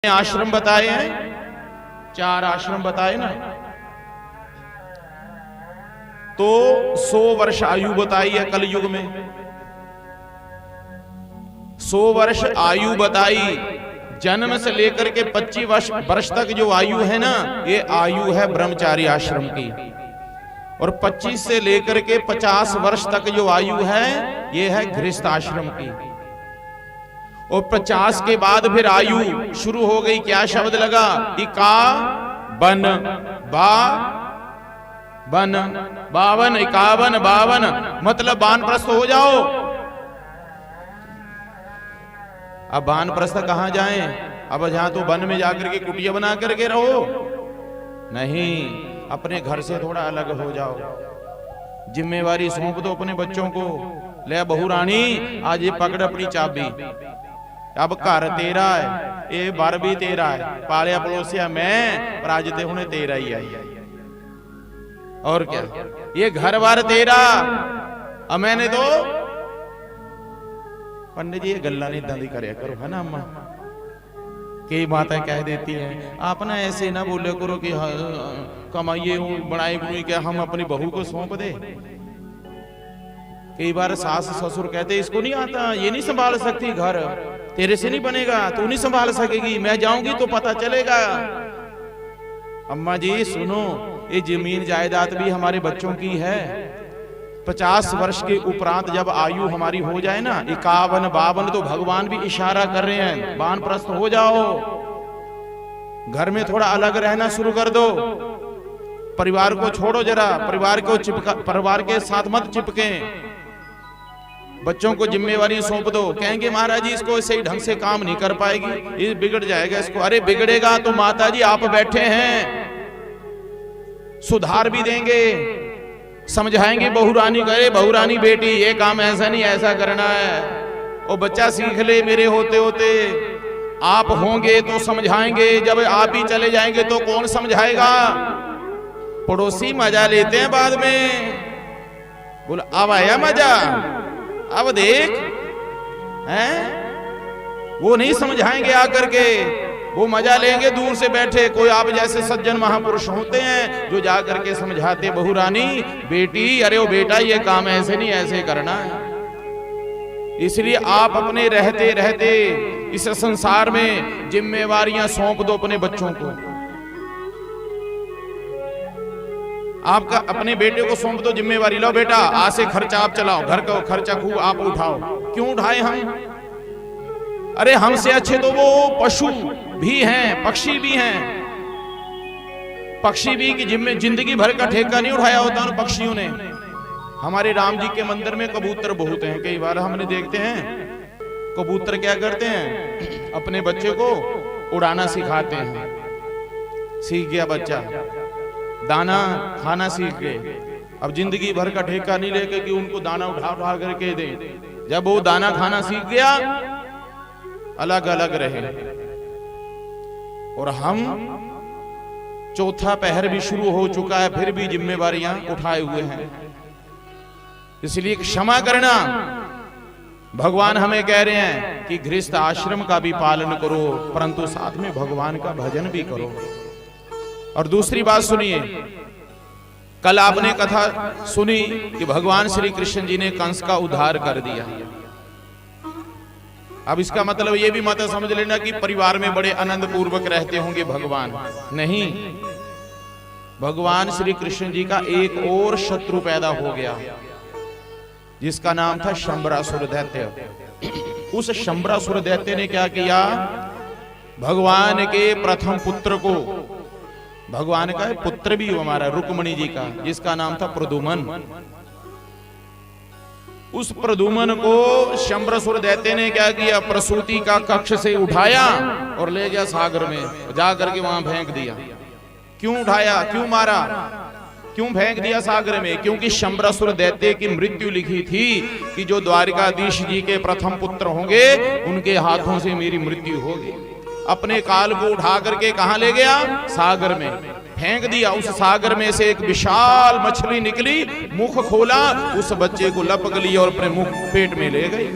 आश्रम बताए हैं, 4 आश्रम बताए ना। तो 100 वर्ष आयु बताई है कलयुग में। 100 वर्ष आयु बताई। जन्म से लेकर के 25 वर्ष तक जो आयु है ना, ये आयु है ब्रह्मचारी आश्रम की। और 25 से लेकर के 50 वर्ष तक जो आयु है, ये है गृहस्थ आश्रम की। और 50 के बाद फिर आयु शुरू हो गई। क्या शब्द लगा? इका बन बा बन 52, 51, 52, मतलब वानप्रस्थ हो जाओ। अब वानप्रस्थ कहां जाएं? अब जहां तो वन में जाकर के कुटिया बना करके रहो? नहीं, अपने घर से थोड़ा अलग हो जाओ। जिम्मेवारी सौंप दो अपने बच्चों को। ले बहू रानी, आज ये पकड़ अपनी चाबी। अब घर तेरा है, ये बर भी तेरा है, पालिया पड़ोसिया मैं, पर आज ते हुणे तेरा ही आई। और क्या, ये घर बार तेरा। अब मैंने तो पंडित जी ये गल्ला नहीं दादी करे करो, है ना अम्मा? कई माताएं कह देती हैं, आप ना ऐसे ना बोले करो कि कमाइए बनाई बुई क्या हम अपनी बहू को सौंप दे। कई बार सास ससुर कहते इसको नहीं आता, ये नहीं संभाल सकती घर, तेरे से नहीं बनेगा, तू नहीं संभाल सकेगी, मैं जाऊंगी तो पता चलेगा। अम्मा जी सुनो, ये जमीन जायदाद भी हमारे बच्चों की है। 50 वर्ष के उपरांत जब आयु हमारी हो जाए ना, 51, 52, तो भगवान भी इशारा कर रहे हैं, वानप्रस्थ हो जाओ। घर में थोड़ा अलग रहना शुरू कर दो। परिवार को छोड़ो जरा, परिवार के साथ मत चिपके। बच्चों को जिम्मेवारी सौंप दो। कहेंगे महाराज जी इसको सही ढंग से काम नहीं कर पाएगी, ये बिगड़ जाएगा इसको। अरे बिगड़ेगा तो माता जी आप बैठे हैं, सुधार भी देंगे, समझाएंगे बहू रानी को, अरे बहू रानी बेटी ये काम ऐसा नहीं ऐसा करना है। वो बच्चा सीख ले। मेरे होते होते आप होंगे तो समझाएंगे, जब आप ही चले जाएंगे तो कौन समझाएगा? पड़ोसी मजा लेते हैं बाद में। बोला अब आया मजा, अब देख हैं, वो नहीं समझाएंगे आकर के, वो मजा लेंगे दूर से बैठे। कोई आप जैसे सज्जन महापुरुष होते हैं जो जा करके समझाते, बहू रानी बेटी, अरे वो बेटा ये काम ऐसे नहीं ऐसे करना है। इसलिए आप अपने रहते रहते इस संसार में जिम्मेवारियां सौंप दो अपने बच्चों को। आपका अपने बेटे को सौंप दो जिम्मेवारी, लो बेटा आज से खर्चा आप चलाओ, घर का खर्चा खूब आप उठाओ। क्यों उठाए हम? अरे हमसे अच्छे तो वो पशु भी हैं, पक्षी भी हैं। पक्षी भी की जिंदगी भर का ठेका नहीं उठाया होता उन पक्षियों ने। हमारे राम जी के मंदिर में कबूतर बहुत हैं। कई बार हमने देखते हैं कबूतर क्या करते हैं, अपने बच्चे को उड़ाना सिखाते हैं। सीख गया बच्चा, दाना खाना सीख गए। अब जिंदगी भर का ठेका नहीं लेके कि उनको दाना उठा उठा करके दे। जब वो दाना खाना सीख गया, अलग अलग रहे। और हम चौथा पहर भी शुरू हो चुका है, फिर भी जिम्मेवारियां उठाए हुए हैं। इसलिए क्षमा करना। भगवान हमें कह रहे हैं कि गृहस्थ आश्रम का भी पालन करो, परंतु साथ में भगवान का भजन भी करो। और दूसरी बात सुनिए, कल आपने कथा सुनी कि भगवान श्री कृष्ण जी ने कंस का उद्धार कर दिया। अब इसका मतलब ये भी मत समझ लेना कि परिवार में बड़े आनंद पूर्वक रहते होंगे भगवान। नहीं, भगवान श्री कृष्ण जी का एक और शत्रु पैदा हो गया, जिसका नाम था शंबरासुर दैत्य। उस शंबरासुर दैत्य ने क्या किया? भगवान के प्रथम पुत्र को, भगवान का पुत्र भी हमारा रुक्मणी जी का, जिसका नाम था प्रद्युम्न, उस प्रद्युम्न को शंबरासुर दैत्य ने क्या किया? प्रसूति का कक्ष से उठाया और ले गया सागर में, जाकर के वहां फेंक दिया। क्यों उठाया, क्यों मारा, क्यों फेंक दिया सागर में? क्योंकि शंबरासुर दैत्य की मृत्यु लिखी थी कि जो द्वारिकाधीश जी के प्रथम पुत्र होंगे उनके हाथों से मेरी मृत्यु होगी। अपने काल को उठा करके कहां ले गया? सागर में फेंक दिया। उस सागर में से एक विशाल मछली निकली, मुख खोला, उस बच्चे को लपक लिया और अपने मुख पेट में ले गई।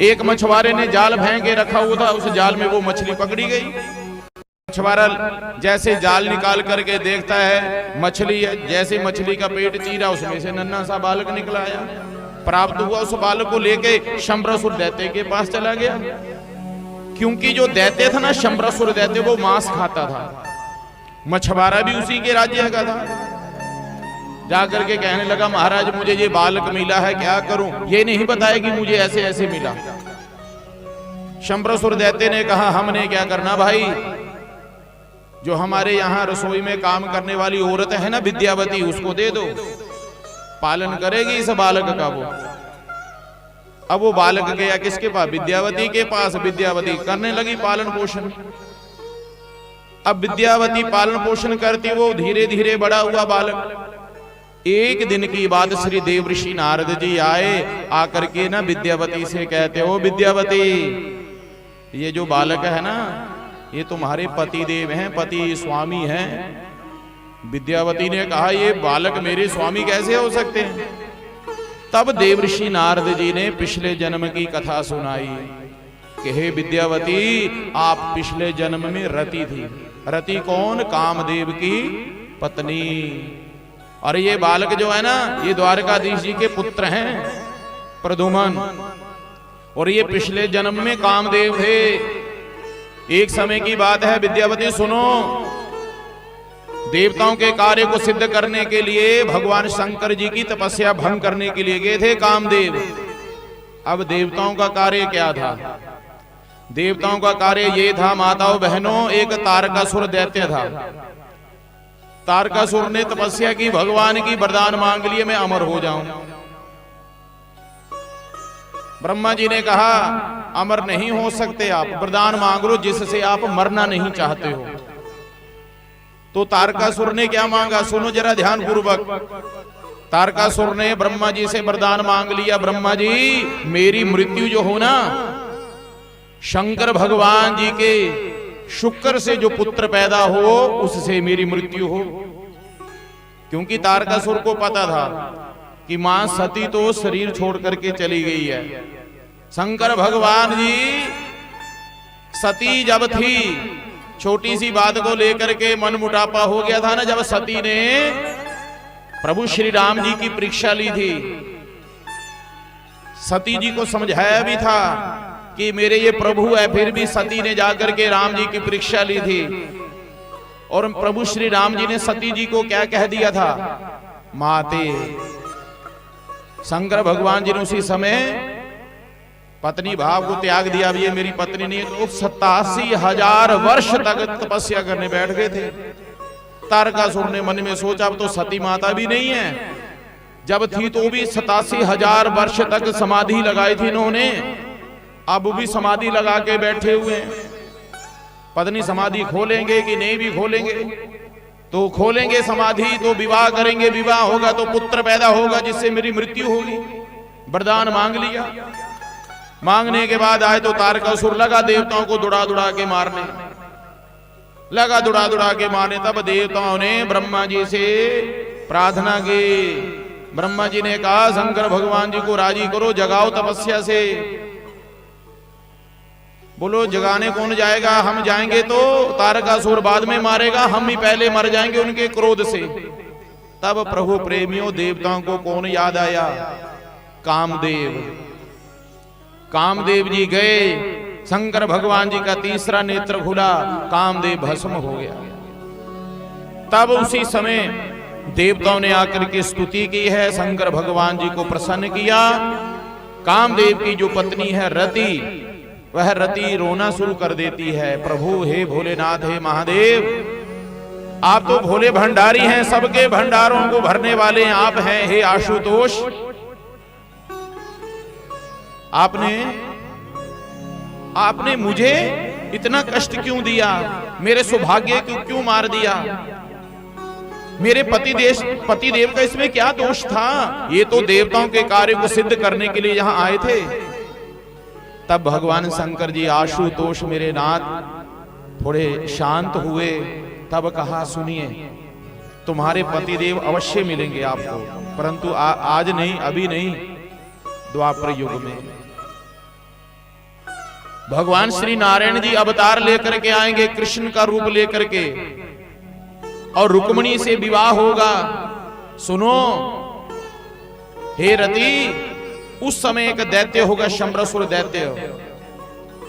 एक मछुआरे ने जाल फेंक के रखा हुआ था, उस जाल में वो मछली पकड़ी गई। मछुआरा जैसे जाल निकाल करके देखता है मछली है, जैसे मछली का पेट चीरा उसमें से नन्हा सा बालक निकला आया। प्राप्त हुआ, उस बालक को लेके शंबरासुर दैत्य के पास चला गया, क्योंकि जो दैत्य था ना शंबरासुर दैत्य, वो मांस खाता था, मछुआरा भी उसी के राज्य का था। जाकर के कहने लगा महाराज मुझे ये बालक मिला है, क्या करूं? ये नहीं बताया कि मुझे ऐसे ऐसे मिला। शंबरासुर दैत्य ने कहा हमने क्या करना भाई, जो हमारे यहाँ रसोई में काम करने वाली औरत है ना विद्यावती, उसको दे दो, पालन करेगी इस बालक का वो। अब वो बालक गया किसके पास? विद्यावती के पास। विद्यावती करने लगी पालन पोषण। अब विद्यावती पालन पोषण करती, वो धीरे धीरे बड़ा हुआ बालक। एक दिन की बात, श्री देवऋषि नारद जी आए, आकर के ना विद्यावती से कहते हो विद्यावती ये जो बालक है ना ये तुम्हारे पति देव हैं, पति स्वामी हैं। विद्यावती ने कहा ये बालक मेरे स्वामी कैसे हो सकते हैं? तब देवऋषि नारद जी ने पिछले जन्म की कथा सुनाई कि हे विद्यावती आप पिछले जन्म में रति थी। रति कौन? कामदेव की पत्नी। और ये बालक जो है ना ये द्वारकाधीश जी के पुत्र हैं प्रद्युम्न, और ये पिछले जन्म में कामदेव थे। एक समय की बात है विद्यावती सुनो, देवताओं के कार्य को सिद्ध करने के लिए भगवान शंकर जी की तपस्या भंग करने के लिए गए थे कामदेव। अब देवताओं का कार्य क्या था? देवताओं का कार्य ये था माताओं बहनों, एक तारकासुर दैत्य था। तारकासुर ने तपस्या की, भगवान की वरदान मांग लिए मैं अमर हो जाऊं। ब्रह्मा जी ने कहा अमर नहीं हो सकते आप, वरदान मांग लो जिससे आप मरना नहीं चाहते हो। तो तारकासुर ने क्या मांगा? सुनो जरा ध्यान पूर्वक। तारकासुर ने ब्रह्मा जी से वरदान मांग लिया, ब्रह्मा जी मेरी मृत्यु जो हो ना शंकर भगवान जी के शुक्र से जो पुत्र पैदा हो उससे मेरी मृत्यु हो। क्योंकि तारकासुर को पता था कि मां सती तो शरीर छोड़ करके चली गई है। शंकर भगवान जी सती जब थी, छोटी सी बात को लेकर के मन मुटापा हो गया था ना, जब सती ने प्रभु श्री राम जी की परीक्षा ली थी। सती जी को समझाया भी था कि मेरे ये प्रभु है, फिर भी सती ने जाकर के राम जी की परीक्षा ली थी। और प्रभु श्री राम जी ने सती जी को क्या कह दिया था? माते। शंकर भगवान जी ने उसी समय पत्नी भाव को त्याग दिया, ये मेरी पत्नी नहीं है। तो 87,000 वर्ष तक तपस्या करने बैठ गए थे। तारकासुर ने मन में सोचा अब तो सती माता भी नहीं है, जब थी तो भी 87,000 वर्ष तक समाधि लगाई थी इन्होंने, अब भी समाधि लगा के बैठे हुए हैं। पत्नी समाधि खोलेंगे कि नहीं भी खोलेंगे? तो खोलेंगे समाधि तो विवाह करेंगे, विवाह होगा तो पुत्र पैदा होगा जिससे मेरी मृत्यु होगी। वरदान मांग लिया। मांगने के बाद आए तो तारकासुर लगा देवताओं को दुड़ा दुड़ा के मारने लगा, दुड़ा दुड़ा के मारने। तब देवताओं ने ब्रह्मा जी से प्रार्थना की। ब्रह्मा जी ने कहा शंकर भगवान जी को राजी करो, जगाओ तपस्या से। बोलो जगाने कौन जाएगा? हम जाएंगे तो तारकासुर बाद में मारेगा, हम ही पहले मर जाएंगे उनके क्रोध से। तब प्रभु प्रेमियों देवताओं को कौन याद आया? कामदेव। कामदेव जी गए, शंकर भगवान जी का तीसरा नेत्र खुला, कामदेव भस्म हो गया। तब उसी समय देवताओं ने आकर के स्तुति की है, शंकर भगवान जी को प्रसन्न किया। कामदेव की जो पत्नी है रति, वह रति रोना शुरू कर देती है। प्रभु हे भोलेनाथ, हे महादेव, आप तो भोले भंडारी हैं, सबके भंडारों को भरने वाले आप हैं। हे आशुतोष, आपने मुझे इतना कष्ट क्यों दिया? मेरे सौभाग्य को क्यों मार दिया? मेरे पतिदेव का इसमें क्या दोष था? ये तो देवताओं के कार्य को सिद्ध करने के लिए यहां आए थे। तब भगवान शंकर जी आशुतोष मेरे नाथ थोड़े शांत हुए। तब कहा सुनिए, तुम्हारे पतिदेव अवश्य मिलेंगे आपको, परंतु आज नहीं, अभी नहीं, द्वापर युग में। भगवान श्री नारायण जी अवतार लेकर के आएंगे, कृष्ण का रूप लेकर के, और रुक्मिणी से विवाह होगा। सुनो हे रति, उस समय एक दैत्य होगा, शंबरासुर दैत्य,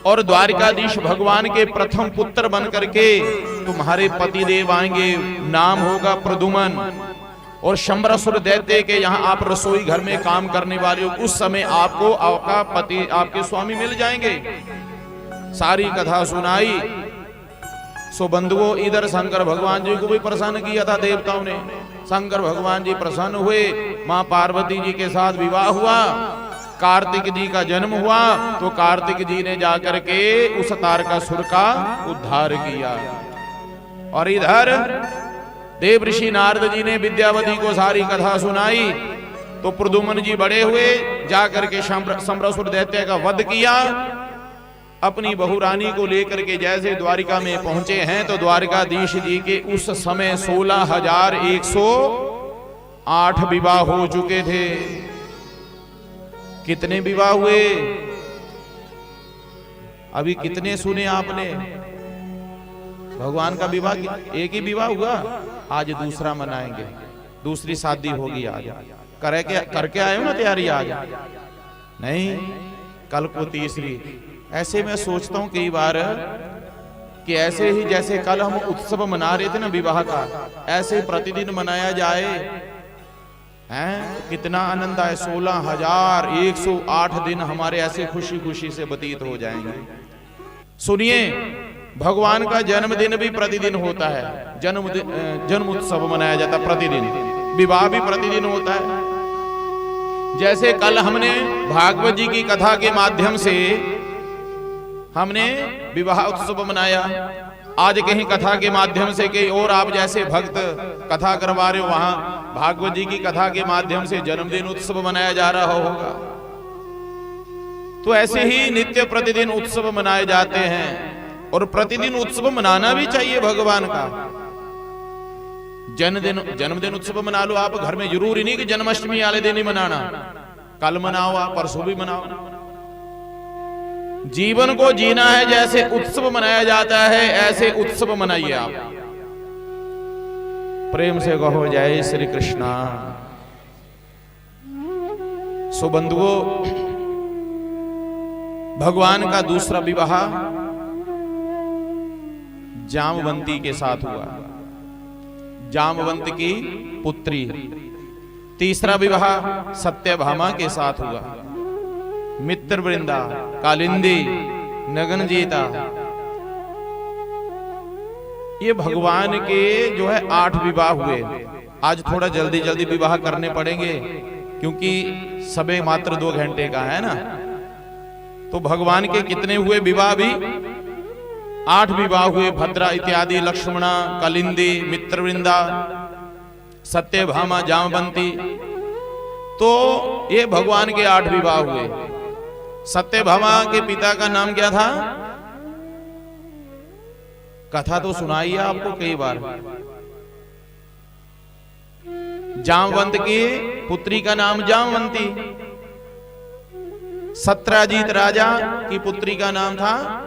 और द्वारिकाधीश भगवान के प्रथम पुत्र बन करके तुम्हारे पति देव आएंगे, नाम होगा प्रद्युमन। और शंबरासुर दैत्य के यहाँ आप रसोई घर में काम करने वाले हो, उस समय आपको आपका पति, आपके स्वामी मिल जाएंगे। सारी कथा सुनाई। सो बंधुओं, इधर शंकर भगवान जी को भी प्रसन्न किया था देवताओं ने। शंकर भगवान जी प्रसन्न हुए, मां पार्वती जी के साथ विवाह हुआ, कार्तिक जी का जन्म हुआ, तो कार्तिक जी ने जाकर के उस तारकासुर का उद्धार किया। और इधर देव ऋषि नारद जी ने विद्यावती को सारी कथा सुनाई, तो प्रद्युमन जी बड़े हुए, जाकर के शंबरासुर दैत्य का वध किया। अपनी बहु रानी को लेकर के जैसे द्वारिका में पहुंचे हैं, तो द्वारिकाधीश जी के उस समय 16,108 विवाह हो चुके थे। कितने विवाह हुए अभी, कितने सुने आपने? भगवान का विवाह एक ही विवाह हुआ, आज दूसरा मनाएंगे, दूसरी शादी होगी आज। करके आए हो ना तैयारी? आज नहीं, कल को तीसरी। ऐसे मैं सोचता हूं कई बार कि ऐसे ही जैसे कल हम उत्सव मना रहे थे ना विवाह का, ऐसे प्रतिदिन मनाया जाए, हैं? कितना आनंद आए। 16,108 दिन हमारे ऐसे खुशी खुशी से व्यतीत हो जाएंगे। सुनिए, भगवान का जन्मदिन भी प्रतिदिन होता है, जन्म उत्सव मनाया जाता प्रतिदिन, विवाह भी प्रतिदिन होता है। जैसे कल हमने भागवत जी की कथा के माध्यम से हमने विवाह उत्सव मनाया, आज कहीं कथा के माध्यम से कहीं और आप जैसे भक्त कथा करवा रहे हो, वहां भागवत जी की कथा के माध्यम से जन्मदिन उत्सव मनाया जा रहा होगा। तो ऐसे ही नित्य प्रतिदिन उत्सव मनाए जाते हैं, और प्रतिदिन उत्सव मनाना भी चाहिए भगवान का। जन्मदिन उत्सव मना लो आप घर में, जरूरी नहीं कि जन्माष्टमी वाले दिन ही मनाना, कल मनाओ आप, परसों भी मनाओ। जीवन को जीना है, जैसे उत्सव मनाया जाता है ऐसे उत्सव मनाइए आप। प्रेम से कहो जय श्री कृष्णा। सो बंधुओं, भगवान का दूसरा विवाह जामवंती के साथ हुआ, जामवंत की पुत्री। तीसरा विवाह सत्यभामा के साथ हुआ। मित्र वृंदा, कालिंदी, नगनजीता, ये भगवान के जो है 8 विवाह हुए। आज थोड़ा जल्दी जल्दी विवाह करने पड़ेंगे, क्योंकि समय मात्र 2 घंटे का है ना। तो भगवान के कितने हुए विवाह? भी 8 विवाह हुए। भद्रा इत्यादि, लक्ष्मणा, कालिंदी, मित्रवृंदा, सत्यभामा, जामवंती। तो ये भगवान के 8 विवाह हुए। सत्यभामा के पिता का नाम क्या था? कथा तो सुनाई है आपको कई बार। जामवंत की पुत्री का नाम जामवंती। सत्यजीत राजा की पुत्री का नाम था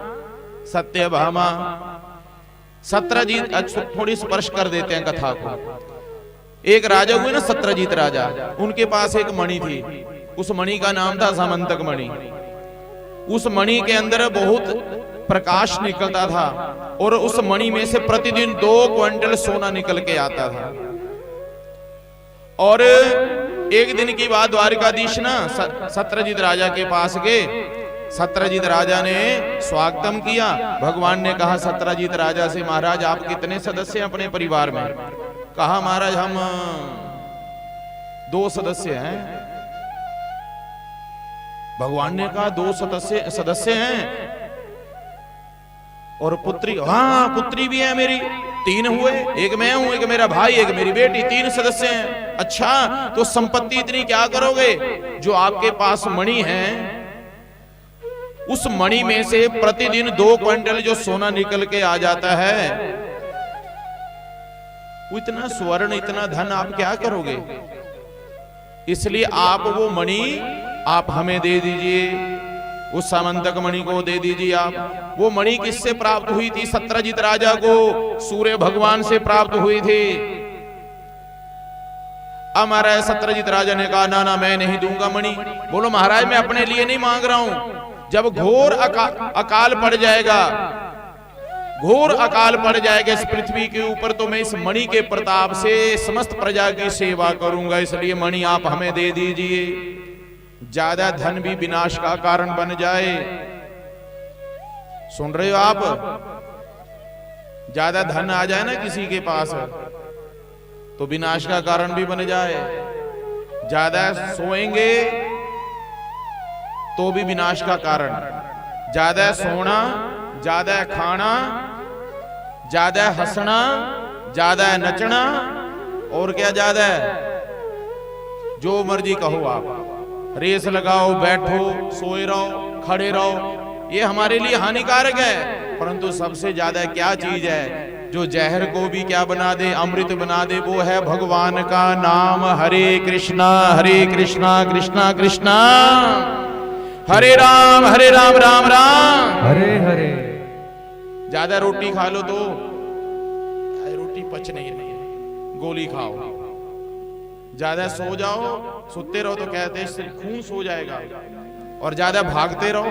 सत्यभामा। सत्यजीत, थोड़ी स्पर्श कर देते हैं कथा को। एक राजा हुए ना सत्यजीत राजा, उनके पास एक मणि थी, उस मणि का नाम था समंतक मणि। उस मणि के अंदर बहुत प्रकाश निकलता था, और उस मणि में से प्रतिदिन 2 क्विंटल सोना निकल के आता था। और एक दिन की बात, द्वारिकाधीश ना सत्यजीत राजा के पास गए। सत्यजीत राजा ने स्वागतम किया। भगवान ने कहा सत्यजीत राजा से, महाराज आप कितने सदस्य हैं अपने परिवार में? कहा महाराज हम 2 सदस्य हैं। भगवान ने कहा 2 सदस्य हैं, और पुत्री? हाँ पुत्री भी है मेरी, 3 हुए, एक मैं हूं, एक मेरा भाई, एक मेरी बेटी, 3 सदस्य हैं। अच्छा, तो संपत्ति इतनी क्या करोगे? जो आपके पास मणि है, उस मणि में से प्रतिदिन 2 क्विंटल जो सोना निकल के आ जाता है, इतना स्वर्ण, इतना धन आप क्या करोगे? इसलिए आप वो मणि आप हमें दे दीजिए, उस समंतक मणि को दे दीजिए आप। वो मणि किससे प्राप्त हुई थी? सत्यजित राजा को सूर्य भगवान से प्राप्त हुई थी। हमारा सत्यजित राजा ने कहा ना ना मैं नहीं दूंगा मणि। बोलो महाराज मैं अपने लिए नहीं मांग रहा हूं, जब घोर अकाल पड़ जाएगा, घोर अकाल पड़ जाएगा इस पृथ्वी के ऊपर, तो मैं इस मणि के प्रताप से समस्त प्रजा की सेवा करूंगा, इसलिए मणि आप हमें दे दीजिए। ज्यादा धन भी विनाश का कारण बन जाए। सुन रहे हो आप? ज्यादा धन आ जाए ना किसी के पास तो विनाश का कारण भी बन जाए। ज्यादा सोएंगे तो भी विनाश का कारण। ज्यादा सोना, ज्यादा खाना, ज्यादा हंसना, ज्यादा नचना, और क्या ज्यादा है? जो मर्जी कहो आप, रेस लगाओ, बैठो, सोए रहो, खड़े रहो, ये हमारे लिए हानिकारक है। परंतु सबसे ज्यादा क्या चीज है जो जहर को भी क्या बना दे, अमृत बना दे? वो है भगवान का नाम। हरे कृष्णा कृष्णा कृष्णा हरे राम राम राम हरे हरे। ज्यादा रोटी खा लो तो रोटी पच नहीं रही, गोली खाओ। ज्यादा सो जाओ, सोते रहो तो कहते हैं खून सो जाएगा। और ज्यादा भागते रहो,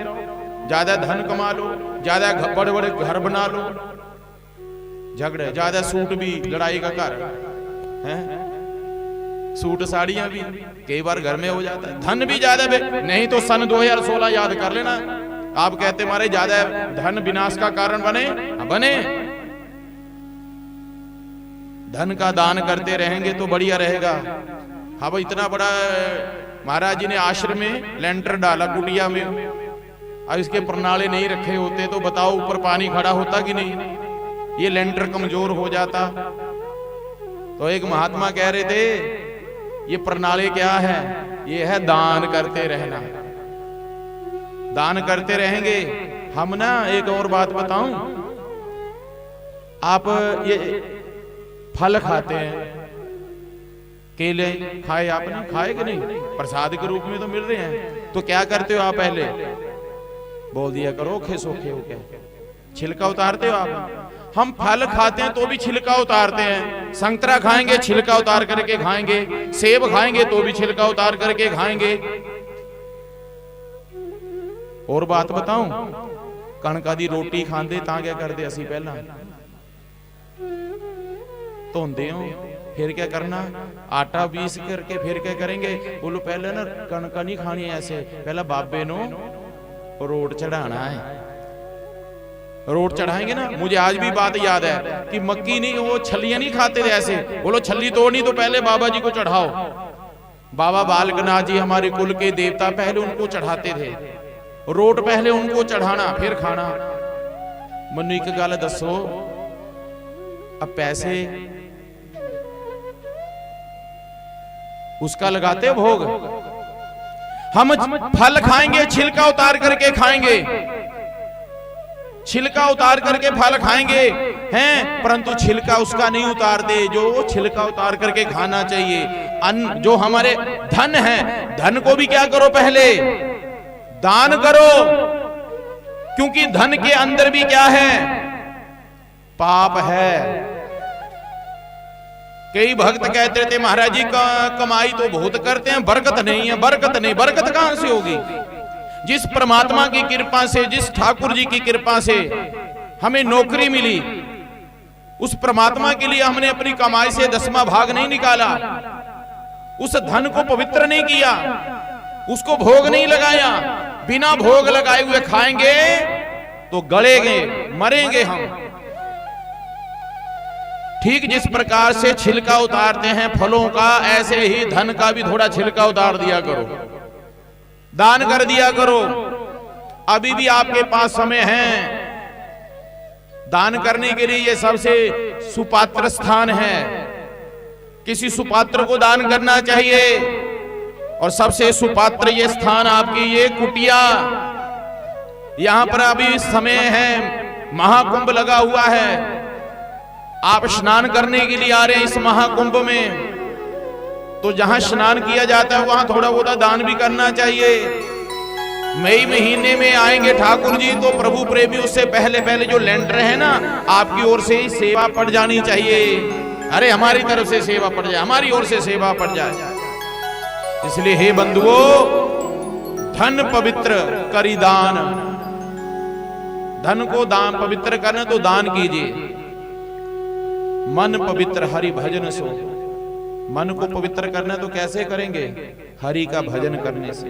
ज्यादा धन कमा लो, ज्यादा बड़े बड़े घर बना लो, झगड़े। ज्यादा सूट भी लड़ाई का कारण है। सूट साड़ियां भी कई बार घर में हो जाता है। धन भी ज्यादा नहीं तो सन 2016 याद कर लेना। आप कहते मारे ज्यादा धन विनाश का कारण बने। धन का दान करते रहेंगे तो बढ़िया रहेगा। हाँ भाई, इतना बड़ा महाराज जी ने आश्रम में लेंटर डाला कुटिया में, अब इसके प्रणाले नहीं रखे होते तो बताओ ऊपर पानी खड़ा होता कि नहीं? ये लेंटर कमजोर हो जाता। तो एक महात्मा कह रहे थे ये प्रणाली क्या है? ये है दान करते रहना। दान करते रहेंगे हम ना। एक और बात बताऊं, आप ये फल खाते हैं, केले खाए आपने? खाए कि नहीं? प्रसाद के रूप में तो मिल रहे हैं। तो क्या करते हो आप? पहले बोल दिया करो खेसोखे हो क्या, छिलका उतारते हो आप? हम फल खाते हैं तो भी छिलका उतारते हैं। संतरा खाएंगे छिलका उतार करके खाएंगे, सेब खाएंगे तो भी छिलका उतार करके खाएंगे। और बात बताऊं, कणका दी रोटी खांदे ता क्या करते असी? पहला धोंदे हो, फिर क्या करना? आटा पीस करके फिर क्या करेंगे? बोलो पहले ना कणका नहीं खानी ऐसे, पहला बाबे नो रोट चढ़ाना है। रोट चढ़ाएंगे ना। मुझे आज भी बात याद है कि मक्की नहीं, वो छलियां नहीं खाते थे ऐसे। बोलो छल्ली तोड़नी तो पहले बाबा जी को चढ़ाओ। बाबा बालकनाथ जी हमारे कुल के देवता, पहले उनको चढ़ाते थे रोट, पहले उनको चढ़ाना फिर खाना। मनु एक गल दसो, अब पैसे उसका लगाते हो भोग? हम फल खाएंगे छिलका उतार करके खाएंगे, छिलका उतार करके फल खाएंगे हैं, परंतु छिलका उसका नहीं उतारते जो छिलका उतार करके खाना चाहिए। अन्न जो हमारे धन है, धन को भी क्या करो? पहले दान करो, क्योंकि धन के अंदर भी क्या है? पाप है। कई भक्त कहते थे महाराज जी का कमाई तो बहुत करते हैं, बरकत नहीं है। बरकत नहीं, बरकत कहां से होगी? जिस परमात्मा की कृपा से, जिस ठाकुर जी की कृपा से हमें नौकरी मिली, उस परमात्मा के लिए हमने अपनी कमाई से 10वां भाग नहीं निकाला, उस धन को पवित्र नहीं किया, उसको भोग नहीं लगाया। बिना भोग लगाए हुए खाएंगे तो गलेंगे, मरेंगे हम। ठीक जिस प्रकार से छिलका उतारते हैं फलों का, ऐसे ही धन का भी थोड़ा छिलका उतार दिया करो, दान कर दिया करो। अभी भी आपके पास समय है दान करने के लिए। ये सबसे सुपात्र स्थान है, किसी सुपात्र को दान करना चाहिए। और सबसे सुपात्र ये स्थान आपकी ये कुटिया, यहां पर अभी समय है, महाकुंभ लगा हुआ है। आप स्नान करने के लिए आ रहे हैं इस महाकुंभ में, तो जहां स्नान किया जाता है वहां थोड़ा बहुत दान भी करना चाहिए। मई महीने में आएंगे ठाकुर जी तो प्रभु प्रेमी उससे पहले पहले जो लेंटर है ना, आपकी ओर से ही सेवा पड़ जानी चाहिए। अरे हमारी तरफ से सेवा पड़ जाए, हमारी ओर से सेवा पड़ जाए। इसलिए हे बंधुओं, धन पवित्र करी दान। धन को दान पवित्र करना तो दान कीजिए। मन पवित्र हरि भजन सो। मन को पवित्र करना तो कैसे करेंगे? हरि का भजन करने से।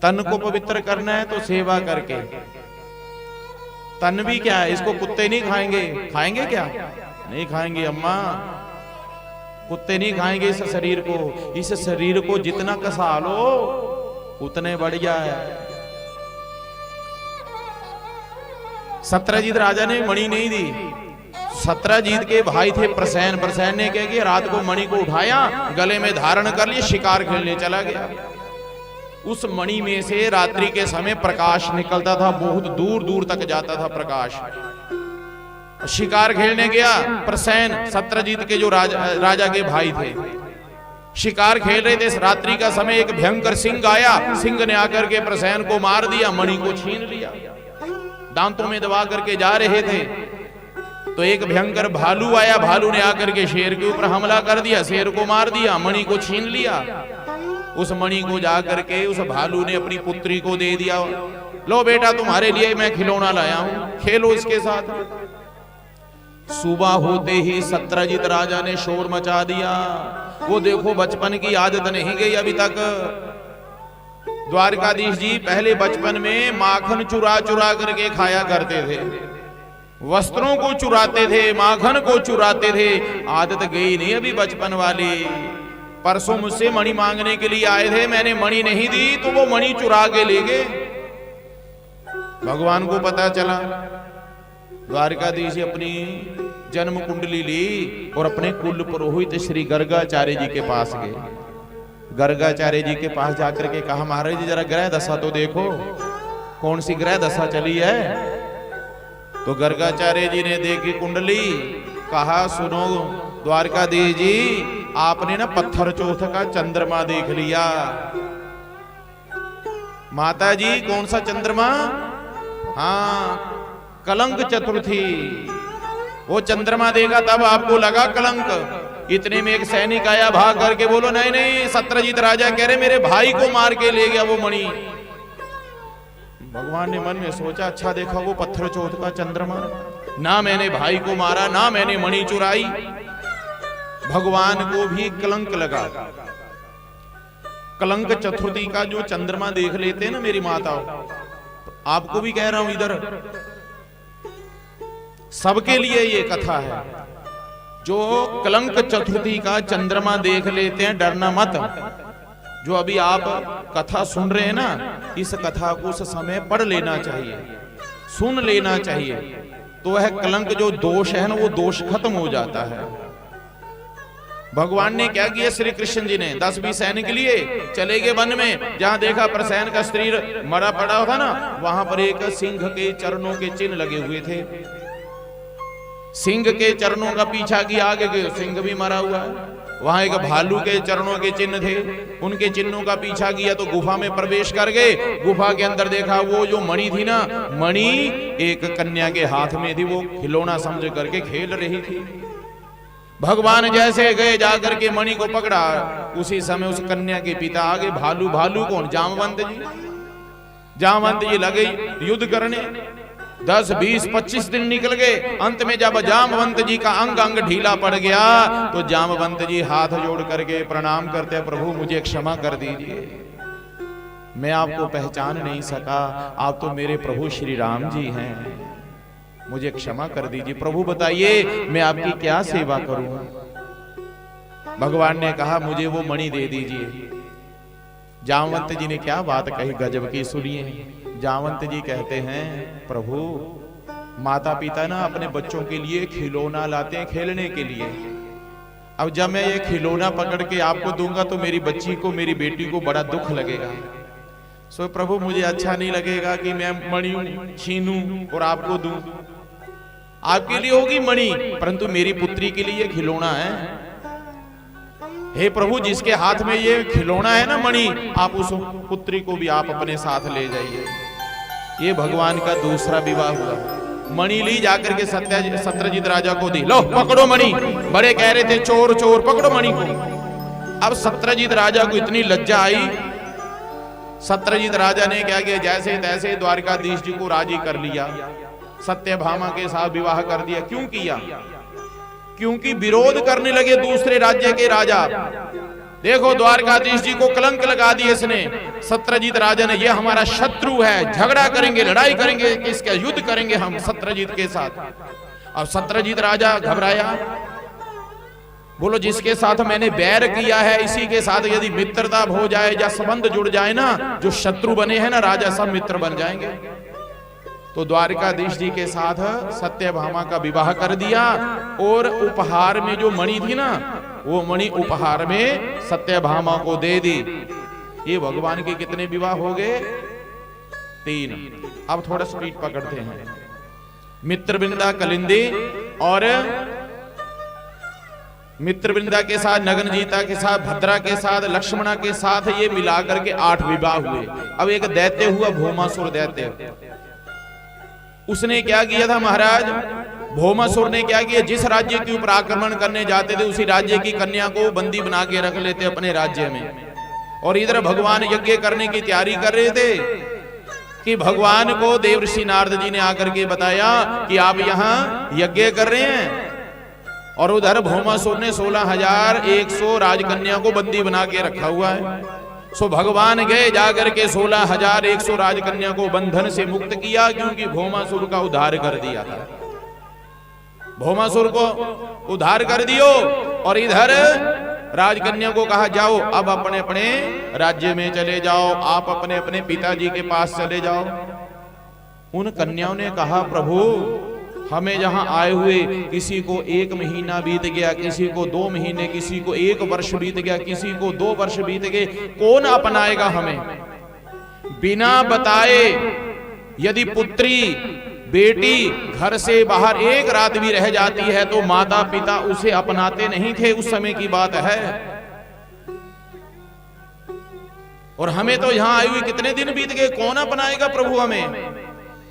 तन को पवित्र करना है तो सेवा करके। तन भी क्या है, इसको कुत्ते नहीं खाएंगे। खाएंगे क्या? नहीं खाएंगे अम्मा, कुत्ते नहीं खाएंगे इस शरीर को। इस शरीर को जितना कसा लो उतने बढ़िया है। सत्रजीत राजा ने मणि नहीं दी। सत्रजीत के भाई थे प्रसैन। प्रसैन ने क्या किया, रात को मणि को उठाया, गले में धारण कर लिया, शिकार खेलने चला गया। उस मणि में से रात्रि के समय प्रकाश निकलता था, बहुत दूर दूर तक जाता था प्रकाश। शिकार खेलने गया प्रसैन, सत्रजीत के जो राजा के भाई थे। शिकार खेल रहे थे, रात्रि का समय एक भयंकर सिंह आया। सिंह ने आकर के प्रसैन को मार दिया, मणि को छीन लिया। दांतों में दबा करके जा रहे थे तो एक भयंकर भालू आया। भालू ने आकर के शेर के ऊपर हमला कर दिया, शेर को मार दिया, मणि को छीन लिया। उस मणि को जाकर के उस भालू ने अपनी पुत्री को दे दिया। लो बेटा, तुम्हारे लिए मैं खिलौना लाया हूं, खेलो इसके साथ। सुबह होते ही सत्रजीत राजा ने शोर मचा दिया। वो देखो बचपन की आदत नहीं गई अभी तक। द्वारकाधीश जी पहले बचपन में माखन चुरा चुरा करके खाया करते थे, वस्त्रों को चुराते थे, माखन को चुराते थे। आदत गई नहीं अभी बचपन वाली। परसों मुझसे मणि मांगने के लिए आए थे, मैंने मणि नहीं दी तो वो मणि चुरा के ले गए। भगवान को पता चला। द्वारकाधीश अपनी जन्म कुंडली ली और अपने कुल पुरोहित श्री गर्गाचार्य जी के पास गए। गर्गाचार्य जी के पास जाकर के कहा, महाराज जी जरा ग्रह दशा तो देखो, कौन सी ग्रह दशा चली है। तो गर्गाचार्य जी ने देखी कुंडली, कहा सुनो द्वारकाधीश जी, आपने ना पत्थर चौथ का चंद्रमा देख लिया। माता जी कौन सा चंद्रमा? हाँ, कलंक चतुर्थी। वो चंद्रमा देखा तब आपको लगा कलंक। इतने में एक सैनिक आया भाग करके, बोलो नहीं नहीं, सत्रजीत राजा कह रहे मेरे भाई को मार के ले गया वो मणि। भगवान ने मन में सोचा, अच्छा देखा वो पत्थर चौथ का चंद्रमा, ना मैंने भाई को मारा, ना मैंने मणि चुराई। भगवान को भी कलंक लगा। कलंक चतुर्थी का जो चंद्रमा देख लेते हैं ना मेरी माताओं, आपको भी कह रहा हूं, इधर सबके लिए ये कथा है। जो कलंक चतुर्थी का चंद्रमा देख लेते हैं, डरना मत। जो अभी आप कथा सुन रहे हैं ना, इस कथा को उस समय पढ़ लेना चाहिए, सुन लेना चाहिए, तो वह कलंक जो दोष है ना, वो दोष खत्म हो जाता है। भगवान ने क्या किया, श्री कृष्ण जी ने 10-20 सैनिक लिए, चले गए वन में। जहां देखा प्रसैन का शरीर मरा पड़ा था ना, वहां पर एक सिंह के चरणों के चिन्ह लगे हुए थे। सिंह के चरणों का पीछा किया, आगे गए, सिंह भी मरा हुआ है। वहां एक भालू के चरणों के चिन्ह थे, उनके चिन्हों का पीछा किया तो गुफा में प्रवेश कर गए। गुफा के अंदर देखा वो जो मणि थी ना, मणि एक कन्या के हाथ में थी, वो खिलौना समझ करके खेल रही थी। भगवान जैसे गए, जाकर के मणि को पकड़ा, उसी समय उस कन्या के पिता आगे। भालू, भालू कौन? जामवंत जी। जामवंत जी लगे युद्ध करने। 10, 20, 25 दिन निकल गए। अंत में जब जामवंत जी का अंग अंग ढीला पड़ गया तो जामवंत जी हाथ जोड़ करके प्रणाम करते, प्रभु मुझे क्षमा कर दीजिए, मैं आपको पहचान नहीं सका, आप तो मेरे प्रभु श्री राम जी हैं, मुझे क्षमा कर दीजिए। प्रभु बताइए मैं आपकी क्या सेवा करूं। भगवान ने कहा मुझे वो मणि दे दीजिए। जामवंत जी ने क्या बात कही, गजब की सुनिए। जामवंत जी कहते हैं, प्रभु माता पिता ना अपने बच्चों के लिए खिलौना लाते हैं खेलने के लिए। अब जब मैं ये खिलौना पकड़ के आपको दूंगा तो मेरी बच्ची को, मेरी बेटी को बड़ा दुख लगेगा। सो प्रभु मुझे अच्छा नहीं लगेगा कि मैं मणि छीनूं और आपको दूं। आपके लिए होगी मणि, परंतु मेरी पुत्री के लिए खिलौना है। हे प्रभु, जिसके हाथ में ये खिलौना है ना मणि, आप उस पुत्री को भी आप अपने साथ ले जाइए। ये भगवान का दूसरा विवाह हुआ। मणि ली जाकर के सत्यजीत राजा को दी, लो पकड़ो मणि। बड़े कह रहे थे चोर चोर, पकड़ो मणि को। अब सत्यजीत राजा को इतनी लज्जा आई, सत्यजीत राजा ने क्या किया, जैसे तैसे द्वारकाधीश जी को राजी कर लिया, सत्यभामा के साथ विवाह कर दिया। क्यों किया? क्योंकि विरोध करने लगे दूसरे राज्य के राजा। देखो द्वारकाधीश जी को कलंक लगा दिया इसने, सत्यजीत राजा ने, ये हमारा शत्रु है, झगड़ा करेंगे, लड़ाई करेंगे, किसका युद्ध करेंगे हम सत्यजीत के साथ। अब सत्यजीत राजा घबराया, बोलो जिसके साथ मैंने बैर किया है इसी के साथ यदि मित्रता हो जाए या संबंध जुड़ जाए ना, जो शत्रु बने हैं ना राजा, सब मित्र बन जाएंगे। तो द्वारकाधीश जी के साथ सत्यभामा का विवाह कर दिया, और उपहार में जो मणि थी ना, वो मणि उपहार में सत्यभामा को दे दी। ये भगवान के कितने विवाह हो गए? 3। अब थोड़ा स्पीड पकड़ते हैं। मित्रवृंदा कलिंदी और मित्रवृंदा के साथ, नगनजीता के साथ, भद्रा के साथ, लक्ष्मणा के साथ, ये मिलाकर के 8 विवाह हुए। अब एक दैत्य हुआ, भौमासुर दैत्य। उसने क्या किया था महाराज? भौमासुर ने क्या किया, जिस राज्य के ऊपर आक्रमण करने जाते थे उसी राज्य की कन्या को बंदी बना के रख लेते अपने राज्य में। और इधर भगवान यज्ञ करने की तैयारी कर रहे थे कि भगवान को देवर्षि नारद जी ने आकर के बताया कि आप यहाँ यज्ञ कर रहे हैं, और उधर भौमासुर ने 16,100 राजकन्या को बंदी बना के रखा हुआ है। सो भगवान गए, जाकर के 16,100 राजकन्या को बंधन से मुक्त किया, क्योंकि भौमासुर का उद्धार कर दिया था। भौमासुर को उद्धार कर दियो, और इधर राजकन्या को कहा जाओ अब अपने अपने राज्य में चले जाओ, आप अपने अपने पिताजी के पास चले जाओ। उन कन्याओं ने कहा प्रभु, हमें जहां आए हुए किसी को 1 महीना बीत गया, किसी को 2 महीने, किसी को 1 वर्ष बीत गया, किसी को 2 वर्ष बीत गए, कौन अपनाएगा हमें? बिना बताए यदि पुत्री बेटी घर से बाहर 1 रात भी रह जाती है तो माता पिता उसे अपनाते नहीं थे, उस समय की बात है। और हमें तो यहां आए हुए कितने दिन बीत गए, कौन अपनाएगा प्रभु हमें?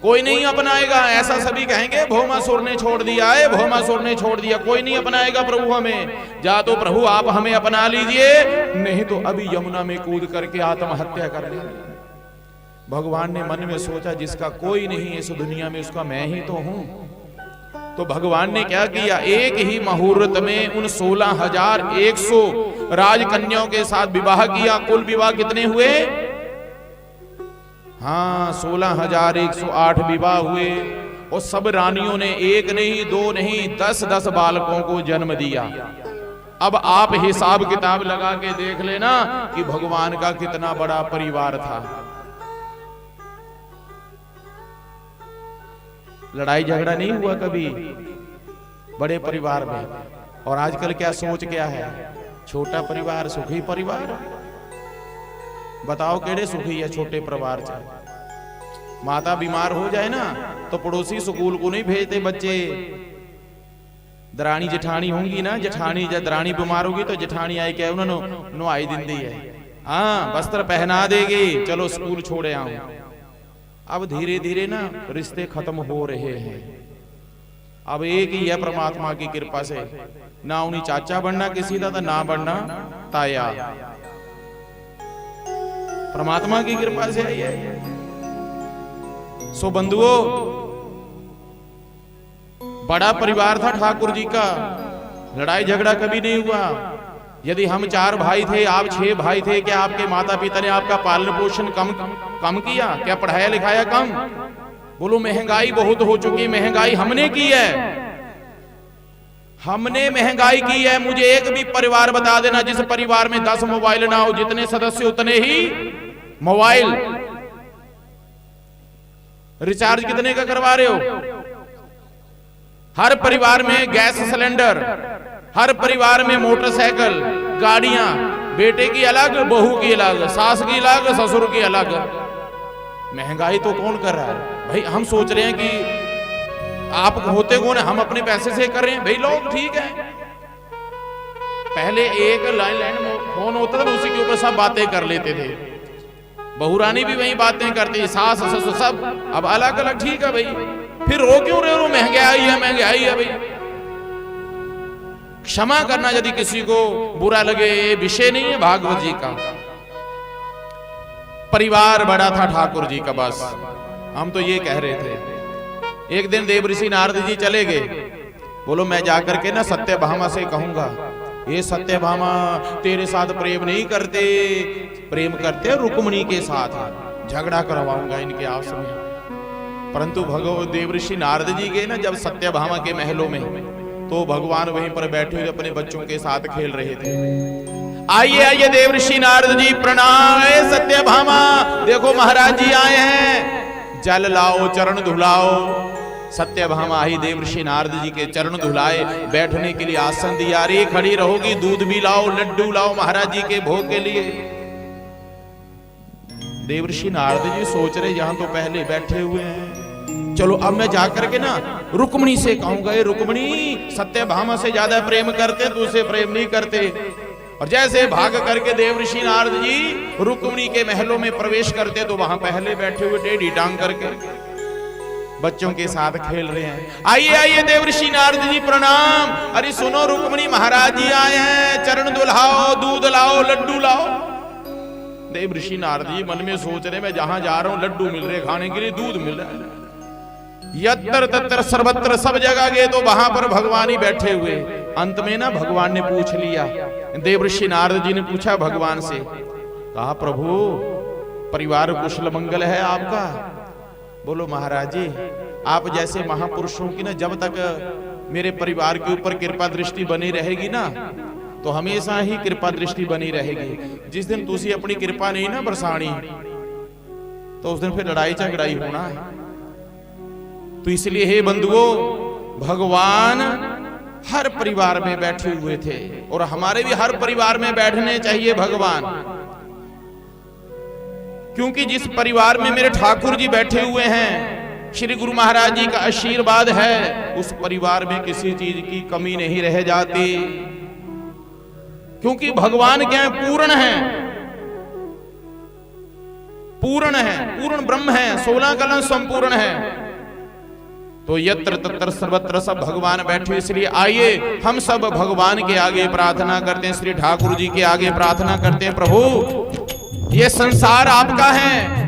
कोई नहीं अपनाएगा। ऐसा सभी कहेंगे भौमासुर ने छोड़ दिया है, भौमासुर ने छोड़ दिया, कोई नहीं अपनाएगा प्रभु हमें। जा तो प्रभु आप हमें अपना लीजिए, नहीं तो अभी यमुना में कूद करके आत्महत्या कर लेंगे। भगवान ने मन में सोचा जिसका कोई नहीं इस दुनिया में उसका मैं ही तो हूं। तो भगवान ने क्या किया, एक ही मुहूर्त में उन 16,100 राजकन्याओं के साथ विवाह किया। कुल विवाह कितने हुए? हाँ, 16,108 विवाह हुए। और सब रानियों ने 1 नहीं 2 नहीं 10-10 बालकों को जन्म दिया। अब आप हिसाब किताब लगा के देख लेना कि भगवान का कितना बड़ा परिवार था। लड़ाई झगड़ा नहीं हुआ कभी बड़े परिवार में। और आजकल क्या सोच क्या है, छोटा परिवार सुखी परिवार। बताओ केड़े सुखी है छोटे परिवार से? माता बीमार हो जाए ना तो पड़ोसी स्कूल को नहीं भेजते बच्चे। दरानी जेठानी होंगी ना, जेठानी या दरानी बीमार होगी तो जेठानी आई क्या उन्होंने नुआई दी है, हाँ वस्त्र पहना देगी, चलो स्कूल छोड़े आओ। अब धीरे धीरे ना रिश्ते खत्म हो रहे हैं। अब एक ही है परमात्मा की कृपा से, ना उन्हीं चाचा बनना किसी का, ना बनना ताया। परमात्मा की कृपा से है। सो बंधुओं, बड़ा परिवार था ठाकुर जी का, लड़ाई झगड़ा कभी नहीं हुआ। यदि हम 4 भाई थे, आप 6 भाई थे, क्या आपके माता पिता ने आपका पालन पोषण कम किया? क्या पढ़ाया लिखाया कम? बोलो महंगाई बहुत हो चुकी, महंगाई हमने की है, हमने महंगाई की है। मुझे एक भी परिवार बता देना जिस परिवार में 10 मोबाइल ना हो, जितने सदस्य उतने ही मोबाइल। रिचार्ज कितने का करवा रहे हो? हर परिवार में गैस सिलेंडर, हर परिवार में मोटरसाइकिल, गाड़ियां, बेटे की अलग, बहू की अलग, सास की अलग, ससुर की अलग। महंगाई तो कौन कर रहा है भाई? हम सोच रहे हैं कि आप होते कौन है, हम अपने पैसे से कर रहे हैं भाई। लोग ठीक है, पहले एक लैंडलाइन फोन होता था, उसी के ऊपर सब बातें कर लेते थे। बहू रानी भी वही बातें करती, सास ससुर सब। अब अलग अलग, ठीक है भाई, फिर रो क्यों रहे हो? महंगाई है, महंगाई है भाई। क्षमा करना यदि किसी को बुरा लगे, ये विषय नहीं है भागवत जी का। परिवार बड़ा था ठाकुर जी का, बस हम तो ये कह रहे थे। एक दिन देवऋषि नारद जी चले गए, बोलो मैं जाकर के ना सत्यभामा से कहूंगा, ये सत्यभामा तेरे साथ प्रेम नहीं करते, प्रेम करते रुक्मिणी के साथ, झगड़ा करवाऊंगा इनके आपस में। परंतु भगवान देवऋषि नारद जी गए ना जब सत्यभामा के महलों में, तो भगवान वहीं पर बैठे हुए अपने बच्चों के साथ खेल रहे थे। आइए आइए देवऋषि नारद जी प्रणाम। सत्यभामा देखो महाराज जी आए हैं, जल लाओ चरण धुलाओ। सत्यभामा आई, देवऋषि नारद जी के चरण धुलाए, बैठने के लिए आसन दिया। अरे खड़ी रहोगी, दूध भी लाओ, लड्डू लाओ महाराज जी के भोग के लिए। देवऋषि नारद जी सोच रहे यहां तो पहले बैठे हुए हैं, चलो अब मैं जाकर के ना रुक्मिणी से कहूंगा, ये रुक्मिणी सत्यभामा से ज्यादा प्रेम करते, तो उसे प्रेम नहीं करते। और जैसे भाग करके देवऋषि नारद जी रुक्मिणी के महलों में प्रवेश करते, तो वहां पहले बैठे हुए टेढ़ी टांग करके बच्चों के साथ खेल रहे हैं। आइए आइए देवऋषि नारद जी प्रणाम। अरे सुनो रुक्मिणी महाराज जी आए हैं, चरण दुल्हाओ, दूध लाओ, लड्डू लाओ। देवऋषि नारद जी मन में सोच रहे, मैं जहां जा रहा हूं लड्डू मिल रहे खाने के लिए, दूध मिल रहा है। यत्र तत्र सर्वत्र, सब जगह गए तो वहां पर भगवान ही बैठे हुए। अंत में ना भगवान ने पूछ लिया, देवऋषि नारद जी ने पूछा भगवान से, कहा प्रभु परिवार कुशल मंगल है आपका? बोलो महाराज जी, आप जैसे महापुरुषों की ना जब तक मेरे परिवार के ऊपर कृपा दृष्टि बनी रहेगी ना, तो हमेशा ही कृपा दृष्टि बनी रहेगी। जिस दिन तुसी अपनी कृपा नहीं ना बरसानी, तो उस दिन फिर लड़ाई झगड़ाई होना है। तो इसलिए हे बंधुओं, भगवान हर परिवार में बैठे हुए थे, और हमारे भी हर परिवार में बैठने चाहिए भगवान। क्योंकि जिस परिवार में मेरे ठाकुर जी बैठे हुए हैं, श्री गुरु महाराज जी का आशीर्वाद है, उस परिवार में किसी चीज की कमी नहीं रह जाती। क्योंकि भगवान क्या है? पूर्ण है, पूर्ण है, पूर्ण ब्रह्म है, 16 कलन संपूर्ण है। तो यत्र तत्र सर्वत्र सब भगवान बैठे। इसलिए आइए हम सब भगवान के आगे प्रार्थना करते हैं, श्री ठाकुर जी के आगे प्रार्थना करते हैं, प्रभु ये संसार आपका है,